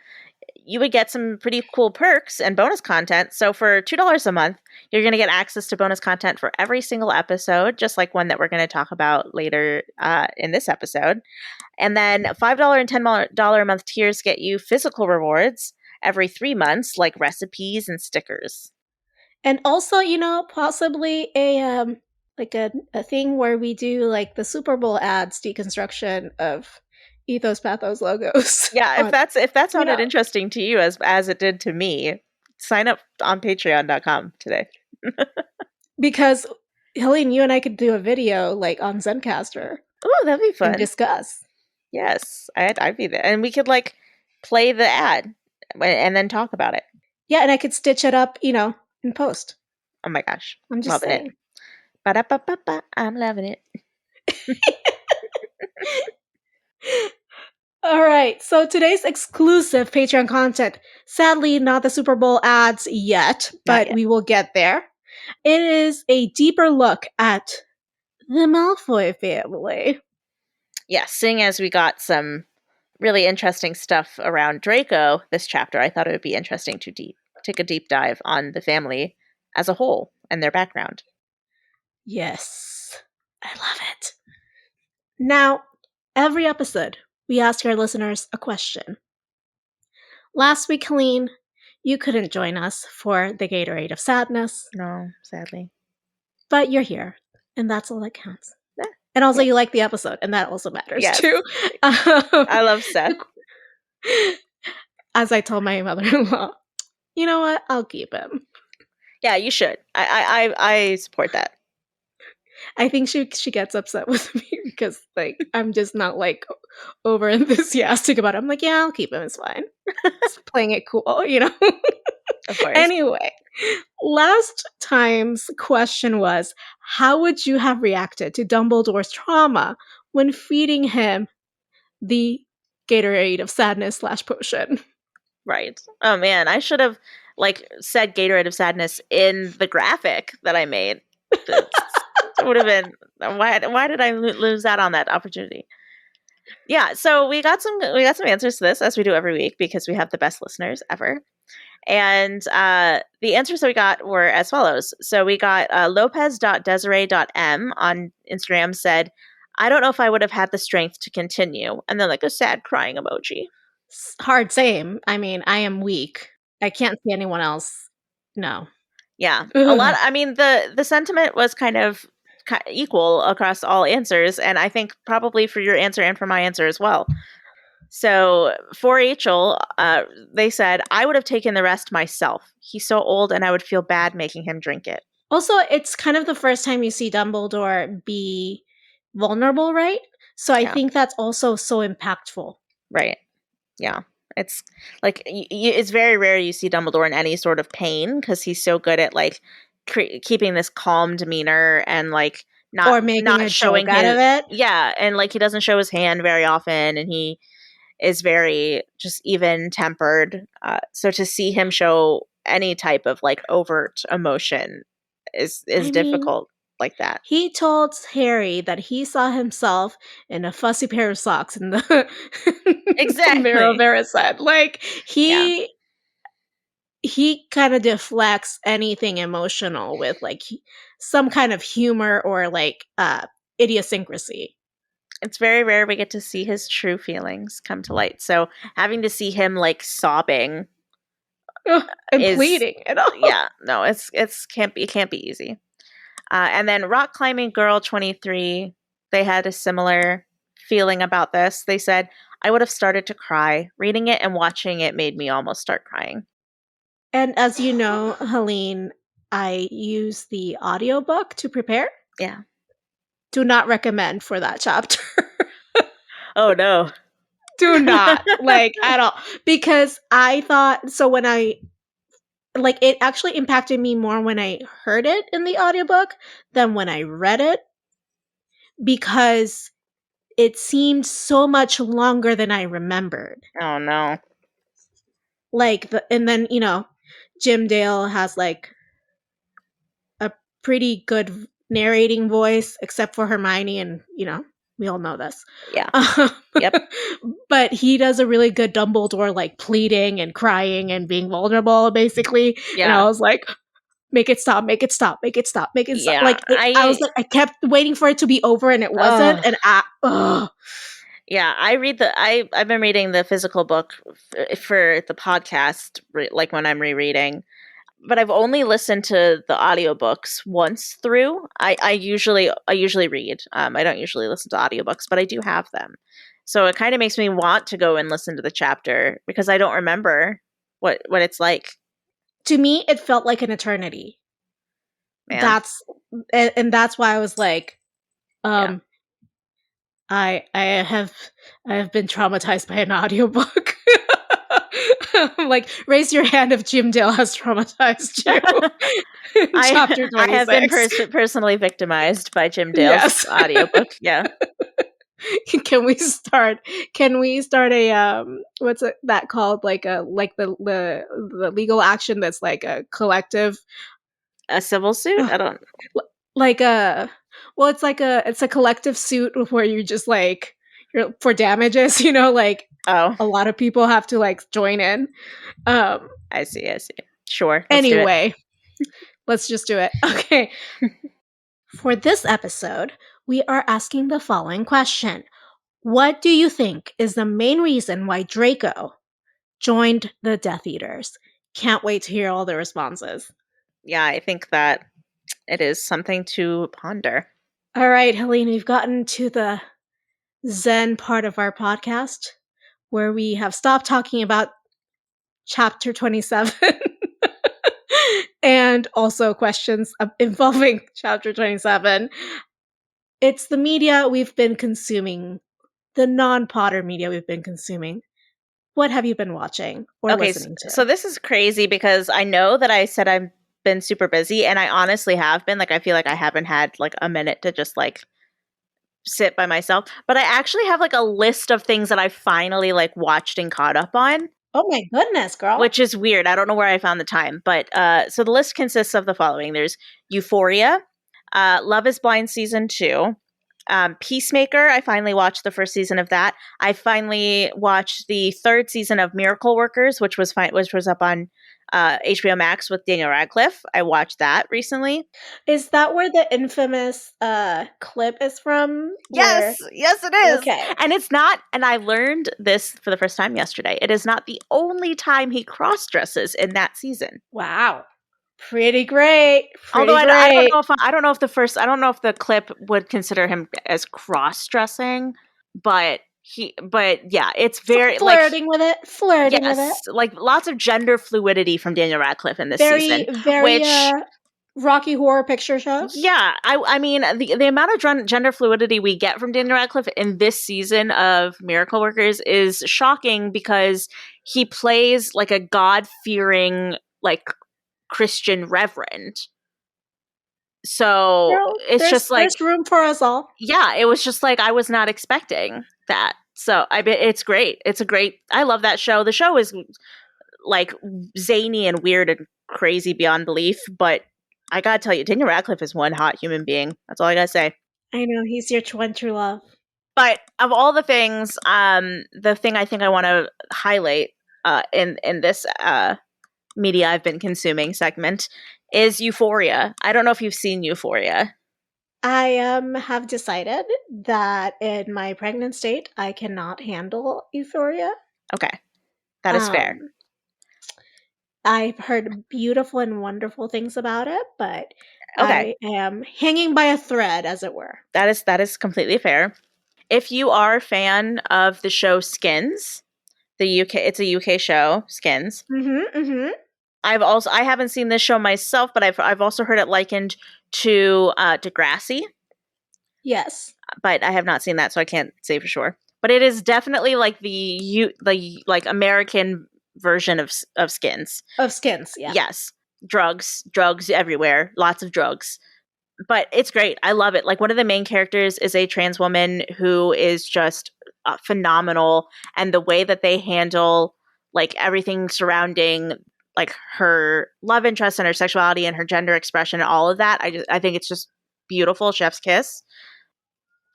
you would get some pretty cool perks and bonus content. So for $2 a month, you're going to get access to bonus content for every single episode, just like one that we're going to talk about later in this episode. And then $5 and $10 a month tiers get you physical rewards every 3 months, like recipes and stickers. And also, possibly a thing where we do like the Super Bowl ads deconstruction of Ethos Pathos logos. Yeah, if that you sounded know, interesting to you as it did to me, sign up on patreon.com today. because Helene, you and I could do a video like on Zencaster Oh, that'd be and fun. discuss. Yes, I'd be there. And we could like play the ad and then talk about it. Yeah, and I could stitch it up, in post. Oh my gosh. I'm just Loving saying. it. Ba-da-ba-ba-ba. I'm loving it. All right, so today's exclusive Patreon content, sadly not the Super Bowl ads yet, Not but yet. we will get there. It is a deeper look at the Malfoy family. Yeah, seeing as we got some really interesting stuff around Draco this chapter, I thought it would be interesting to take a deep dive on the family as a whole and their background. Yes, I love it. Now, every episode, we ask our listeners a question. Last week, Helene, you couldn't join us for the Gatorade of Sadness. No, sadly. But you're here, and that's all that counts. Yeah. And also, you like the episode, and that also matters Yes. too. I love Seth. As I told my mother-in-law, you know what? I'll keep him. Yeah, you should. I support that. I think she gets upset with me because like I'm just not like over enthusiastic about it. I'm like, yeah, I'll keep him. It's fine. Just playing it cool, Of course. Anyway, last time's question was, how would you have reacted to Dumbledore's trauma when feeding him the Gatorade of sadness / potion? Right. Oh man, I should have like said Gatorade of Sadness in the graphic that I made. It would have been why did I lose out on that opportunity? Yeah, so we got some answers to this as we do every week because we have the best listeners ever. And the answers that we got were as follows. So we got Lopez.Desiree.m on Instagram said, I don't know if I would have had the strength to continue. And then like a sad crying emoji. Hard same. I mean, I am weak. I can't see anyone else. No. Yeah. A lot. I mean, the sentiment was kind of equal across all answers. And I think probably for your answer and for my answer as well. So for Rachel, they said, I would have taken the rest myself. He's so old and I would feel bad making him drink it. Also, it's kind of the first time you see Dumbledore be vulnerable, right? So I Yeah. think that's also so impactful. Right. Yeah. It's like it's very rare you see Dumbledore in any sort of pain because he's so good at like keeping this calm demeanor and like Or making not a showing joke out of his it. and like he doesn't show his hand very often and he is very just even tempered. So to see him show any type of like overt emotion is I mean, difficult like that. he told Harry that he saw himself in a fussy pair of socks in the, the mirror of Exactly. Erised. Like Yeah. he kind of deflects anything emotional with like some kind of humor or like idiosyncrasy. It's very rare we get to see his true feelings come to light. So having to see him like sobbing Ugh, and is pleading, you know. yeah, no, it can't be easy. And then Rock Climbing Girl 23, they had a similar feeling about this. They said, I would have started to cry. Reading it and watching it made me almost start crying. And as you know, Helene, I use the audiobook to prepare. Yeah. Do not recommend for that chapter. Oh no. Do not like at all because I thought so when I like it actually impacted me more when I heard it in the audiobook than when I read it because it seemed so much longer than I remembered. Oh no. Like and then, Jim Dale has like a pretty good narrating voice except for Hermione and, we all know this. Yeah. Um, Yep. but he does a really good Dumbledore like pleading and crying and being vulnerable basically. And I Yeah. was like, make it stop, make it stop, make it stop, make it stop. Yeah. Like I was like, I kept waiting for it to be over and it wasn't. And Yeah, I've been reading the physical book for the podcast like when I'm rereading. But I've only listened to the audiobooks once through. I usually read. I don't usually listen to audiobooks, but I do have them. So it kind of makes me want to go and listen to the chapter because I don't remember what it's like. to me, it felt like an eternity. Man. And that's why I was like, Yeah. I have been traumatized by an audiobook. Like, raise your hand if Jim Dale has traumatized you. Chapter I have been 26. personally victimized by Jim Dale's Yes. audiobook. Yeah. Can we start a what's that called? Like the legal action that's like a collective, A civil suit? uh, I don't like a well, it's a collective suit where you just like you're for damages, like Oh, a lot of people have to like join in. I see. Sure, let's do it. Anyway, let's just do it. Okay. For this episode, we are asking the following question. What do you think is the main reason why Draco joined the Death Eaters? Can't wait to hear all the responses. Yeah, I think that it is something to ponder. All right, Helene, we've gotten to the Zen part of our podcast where we have stopped talking about chapter 27 and also questions involving chapter 27. It's the media we've been consuming, the non-Potter media we've been consuming. What have you been watching or Okay, listening to? so this is crazy because I know that I said I've been super busy and I honestly have been. Like I feel like I haven't had like a minute to just like sit by myself, but I actually have like a list of things that I finally like watched and caught up on. Oh my goodness, girl. Which is weird. I don't know where I found the time, but so the list consists of the following: there's Euphoria, Love Is Blind season 2, Peacemaker. I finally watched the first season of that. I finally watched the third season of Miracle Workers, which was up on HBO Max with Daniel Radcliffe. I watched that recently. Is that where the infamous clip is from? Yes, it is. Okay. And it's not, and I learned this for the first time yesterday. It is not the only time he cross dresses in that season. Wow. Pretty great. Although I don't know if I don't know if the clip would consider him as cross dressing, but But yeah, it's very flirting with it. yes, like lots of gender fluidity from Daniel Radcliffe in this season, Very which Rocky Horror Picture Show. yeah, I mean the amount of gender fluidity we get from Daniel Radcliffe in this season of Miracle Workers is shocking because he plays like a God-fearing like Christian reverend. So it's just like there's room for us all. Yeah, it was just like I was not expecting that. So I bet it's great. I love that show. The show is like zany and weird and crazy beyond belief, but I gotta tell you, Daniel Radcliffe is one hot human being. That's all I gotta say. I know, he's your one true love. But of all the things, the thing I think I want to highlight in this media I've been consuming segment is Euphoria. I don't know if you've seen Euphoria. I have decided that in my pregnant state, I cannot handle Euphoria. Okay, that is fair. I've heard beautiful and wonderful things about it, but Okay. I am hanging by a thread, as it were. That is completely fair. If you are a fan of the show Skins, it's a UK show, Skins. I haven't seen this show myself, but I've also heard it likened to Degrassi. Yes, but I have not seen that, so I can't say for sure. But it is definitely like the like American version of Skins. Of Skins, yeah. Yes, drugs everywhere, lots of drugs. But it's great. I love it. Like one of the main characters is a trans woman who is just phenomenal, and the way that they handle like everything surrounding like her love interest and her sexuality and her gender expression and all of that, I think it's just beautiful. Chef's kiss.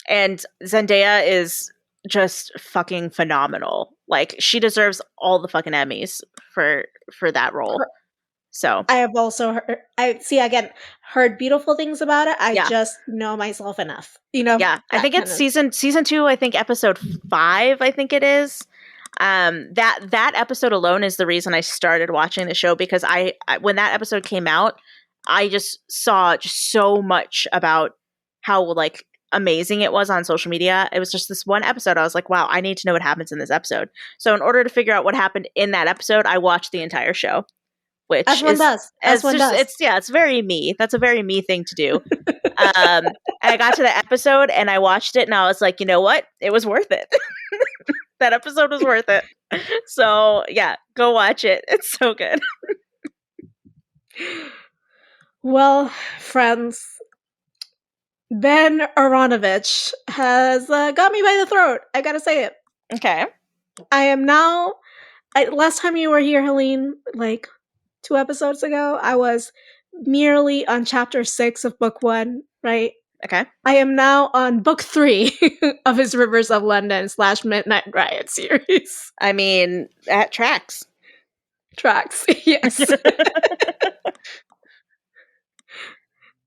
And Zendaya is just fucking phenomenal. Like she deserves all the fucking Emmys for that role. So I have also heard beautiful things about it. I just know myself enough, you know. Yeah, I think it's season 2. I think episode 5. I think it is. That episode alone is the reason I started watching the show, because I when that episode came out, I just saw just so much about how like amazing it was on social media. It was just this one episode. I was like, wow, I need to know what happens in this episode. So in order to figure out what happened in that episode, I watched the entire show. Which it's very me. That's a very me thing to do. And I got to the episode and I watched it and I was like, you know what? It was worth it. That episode was worth it. So yeah, go watch it. It's so good. Well, friends, Ben Aronovich has got me by the throat. I gotta say it. Okay. I am now. Last time you were here, Helene, like 2 episodes ago, I was merely on chapter 6 of book 1, right? Okay. I am now on book 3 of his Rivers of London / Midnight Riot series. I mean, that tracks. Tracks, yes.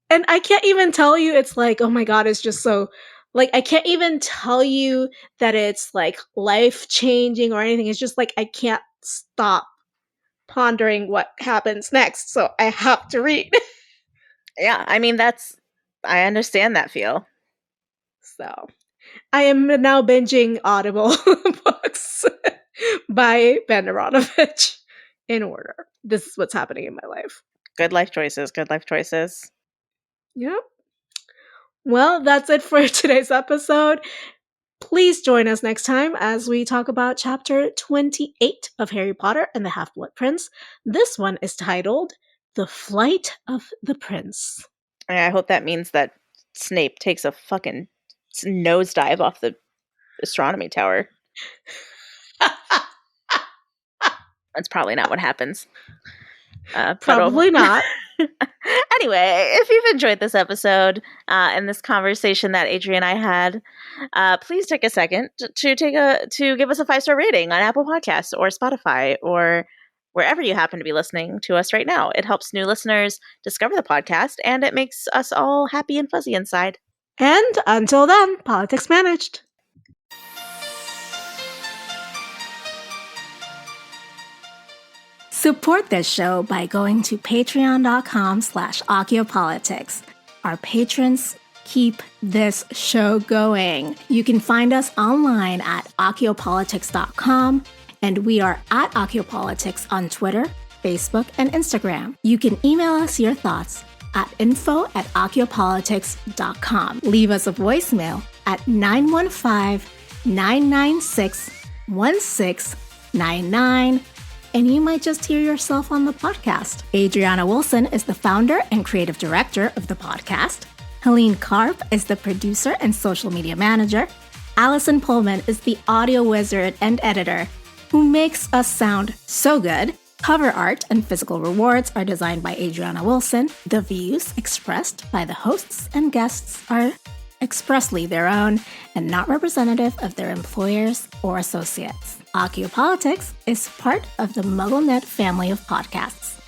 And I can't even tell you, it's like, oh my god, it's just so, like, I can't even tell you that it's, like, life-changing or anything. It's just, like, I can't stop pondering what happens next, so I have to read. Yeah, I mean, I understand that feel. So, I am now binging Audible books by Ben Aronovich in order. This is what's happening in my life. Good life choices. Good life choices. Yep. Well, that's it for today's episode. Please join us next time as we talk about chapter 28 of Harry Potter and the Half-Blood Prince. This one is titled The Flight of the Prince. I hope that means that Snape takes a fucking nosedive off the astronomy tower. That's probably not what happens. Probably not. Anyway, if you've enjoyed this episode and this conversation that Adri and I had, please take a second to give us a 5-star rating on Apple Podcasts or Spotify or wherever you happen to be listening to us right now. It helps new listeners discover the podcast, and it makes us all happy and fuzzy inside. And until then, politics managed. Support this show by going to patreon.com/Akiopolitics. Our patrons keep this show going. You can find us online at occhiopolitics.com, and we are at Occhiopolitics on Twitter, Facebook, and Instagram. You can email us your thoughts at info@occhiopolitics.com. Leave us a voicemail at 915-996-1699, and you might just hear yourself on the podcast. Adriana Wilson is the founder and creative director of the podcast. Helene Karp is the producer and social media manager. Allison Pullman is the audio wizard and editor who makes us sound so good. Cover art and physical rewards are designed by Adriana Wilson. The views expressed by the hosts and guests are expressly their own and not representative of their employers or associates. Occiopolitics is part of the MuggleNet family of podcasts.